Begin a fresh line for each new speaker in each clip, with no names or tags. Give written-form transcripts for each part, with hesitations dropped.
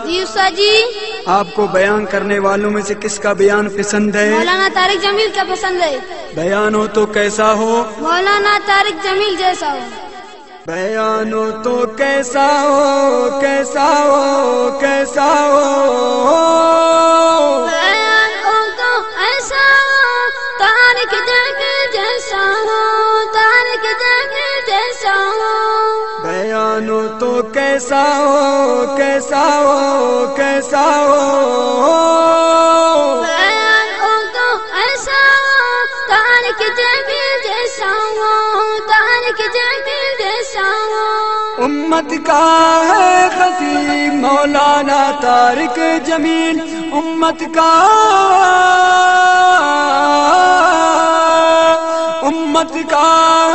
جی استاد جی،
آپ کو بیان کرنے والوں میں سے کس کا بیان پسند ہے؟
مولانا طارق جمیل کا پسند ہے۔
بیان ہو تو کیسا ہو؟
مولانا طارق جمیل جیسا ہو۔
بیان ہو تو کیسا ہو، کیسا ہو، کیسا ہو؟
بیان ہو تو ایسا ہو، طارق جمیل جیسا ہو، طارق جمیل جیسا ہو۔
بیان ہو تو کیسا ہو، کیسا ہو، کیسا ہو؟
بیان ہو تو ایسا ہو، طارق جمیل جیسا ہو، طارق جمیل جیسا ہو۔
امت کا ہے خطیب مولانا طارق جمیل، امت کا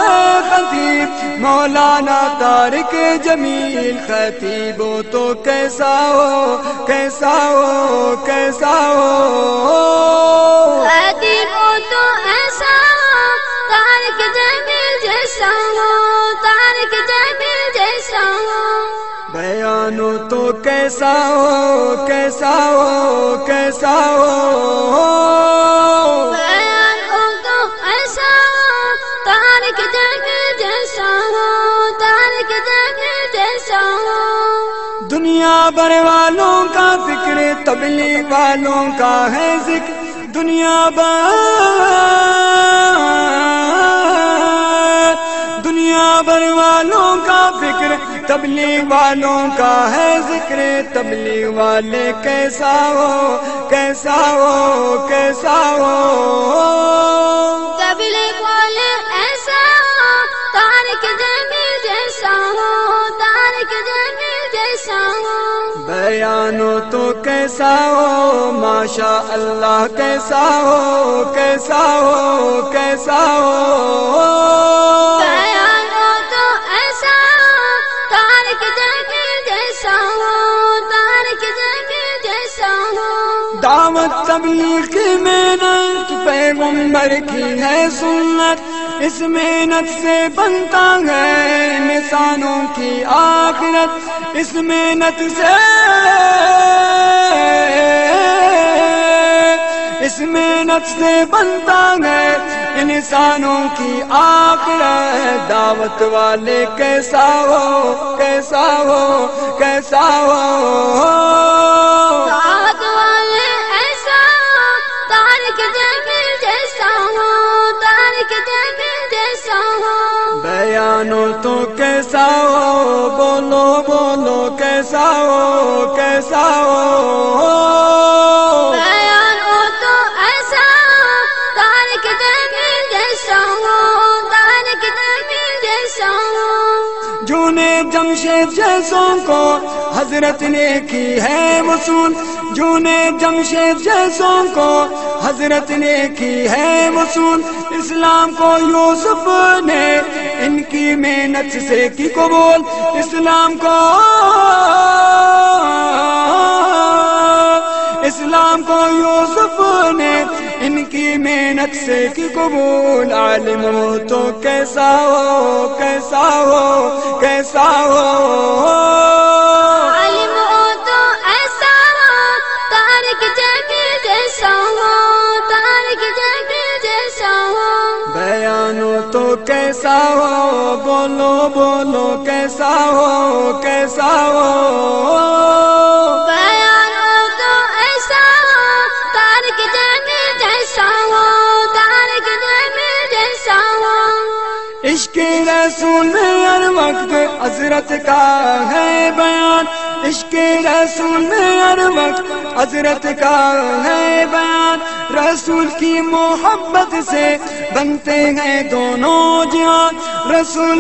ہے خطیب مولانا طارق جمیل۔ خطیب ہو تو کیسا ہو، کیسا ہو، کیسا ہو؟
خطیب ہو تو ایسا ہو، طارق جمیل جیسا ہو، طارق جمیل جیسا ہو۔
بیان ہو تو کیسا ہو، کیسا ہو، کیسا ہو؟
بیان ہو تو ایسا ہو، طارق جمیل جیسا ہو، طارق جمیل جیسا ہو۔
دنیا بھر والوں کا فکر، تبلیغ والوں کا ہے ذکر، دنیا بھر والوں کا فکر، تبلیغ والوں کا ہے ذکر۔ تبلیغ والے کیسا ہو، کیسا ہو، کیسا ہو؟
تبلیغ والے ایسا ہو، طارق جمیل جیسا ہو، طارق جمیل جیسا ہو۔
بیان ہو تو کیسا ہو، ماشاء اللہ کیسا ہو، کیسا ہو، کیسا ہو؟
بیان ہو تو ایسا ہو، طارق جمیل جیسا ہو، طارق جمیل جیسا ہو۔
دعوت تبلیغ کی محنت پیغمبر کی ہے سنت، اس محنت سے بنتا ہے انسانوں کی آخرت، اس محنت سے بنتا ہے انسانوں کی آخرت۔ دعوت والے کیسا ہو، کیسا ہو، کیسا ہو؟
دعوت والے ایسا ہو، طارق جمیل جیسا ہو، طارق جمیل جیسا ہو۔
بیان ہو تو کیسا ہو، بولو بولو کیسا ہو، کیسا ہو؟
بیان ہو تو ایسا ہو، طارق جمیل جیسا ہو، طارق جمیل جیسا ہو۔
جونے جمشید جیسوں کو حضرت نے کی ہے وصول، جونے جمشید جیسوں کو حضرت نے کی ہے وصول، اسلام کو یوسف نے ان کی محنت سے کی قبول، اسلام کو یوسف نے ان کی محنت سے کی قبول۔ عالم ہو تو کیسا ہو، کیسا ہو، کیسا ہو؟
عالم ہو تو ایسا ہو، طارق جمیل جیسا ہو، طارق جمیل جیسا ہو۔
بیان ہو تو کیسا ہو، بولو بولو کیسا ہو، کیسا ہو؟
بیان ہو تو ایسا ہو، طارق جمیل جیسا ہو، طارق جمیل جیسا ہو۔
عشق رسول میں ہر وقت حضرت کا ہے بیان، عشق رسول میں ہر وقت حضرت کا ہے بیان، رسول کی محبت سے بنتے ہیں دونوں جہان، رسول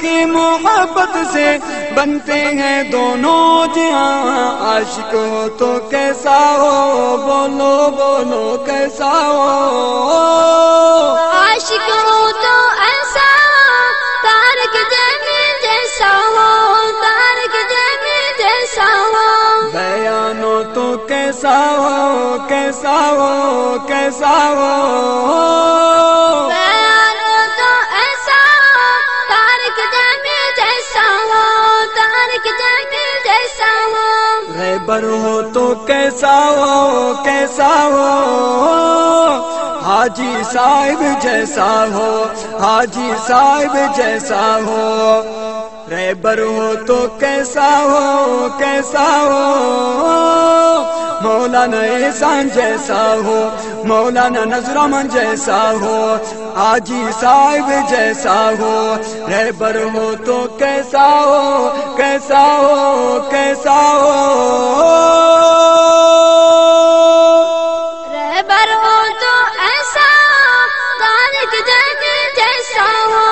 کی محبت سے بنتے ہیں دونوں جہاں۔ عاشق ہو تو کیسا ہو، بولو بولو کیسا ہو؟
عاشق ہو تو ایسا ہو، طارق جمیل جیسا ہو، طارق جمیل جیسا ہو۔
بیان ہو تو کیسا ہو، کیسا ہو، کیسا ہو؟
بیان ہو تو ایسا ہو، طارق جمیل
رہبر ہو تو کیسا ہو کیسا ہو، حاجی صاحب جیسا ہو حاجی صاحب جیسا ہو، رہبر ہو تو کیسا ہو کیسا ہو، مولانا احسان جیسا ہو مولانا نذر احمد جیسا ہو، حاجی صاحب جیسا ہو، رہبر ہو تو کیسا ہو کیسا ہو کیسا ہو،
رہبر ہو تو ایسا ہو طارق جمیل جیسا ہو،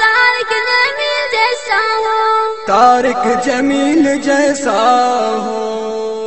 طارق جمیل جیسا ہو،
طارق جمیل جیسا ہو۔